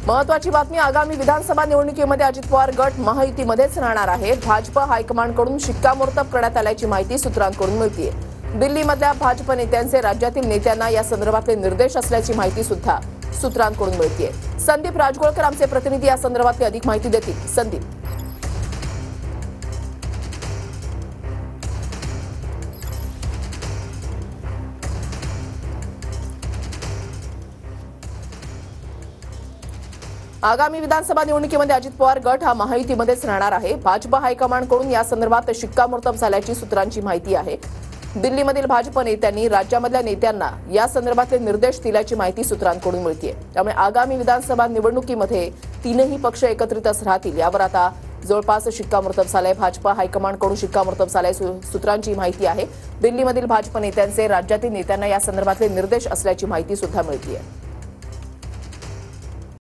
महत्वाची बातमी, आगामी विधानसभा निवडणुकीमध्ये अजित पवार गट महायुतीमध्येच राहणार आहे। भाजप हायकमांडकडून शिक्कामोर्तब करण्यात आल्याची माहिती सूत्रांकडून मिळतेय। दिल्लीमधल्या भाजप नेत्यांचे राज्यातील नेत्यांना या संदर्भातले निर्देश असल्याची माहिती सुद्धा सूत्रांकडून मिळतेय। संदीप राजगोळकर आमचे प्रतिनिधी या संदर्भातली अधिक माहिती देतील। संदीप, आगामी विधानसभा निवडणुकीमध्ये अजित पवार गट हा महायुतीमध्येच राहणार आहे। भाजप हायकमांडकडून या संदर्भात शिक्कामोर्तब झाल्याची सूत्रांची माहिती आहे। दिल्लीमधील भाजप नेत्यांनी राज्यामधल्या नेत्यांना या संदर्भातले निर्देश दिल्याची माहिती सूत्रांकडून मिळतेय। त्यामुळे आगामी विधानसभा निवडणुकीमध्ये तीनही पक्ष एकत्रितच राहतील यावर आता जवळपास शिक्कामोर्तब झालंय। भाजप हायकमांडकडून शिक्कामोर्तब झालंय सूत्रांची माहिती आहे। दिल्लीमधील भाजप नेत्यांचे राज्यातील नेत्यांना या संदर्भातले निर्देश असल्याची माहिती सुद्धा मिळतेय।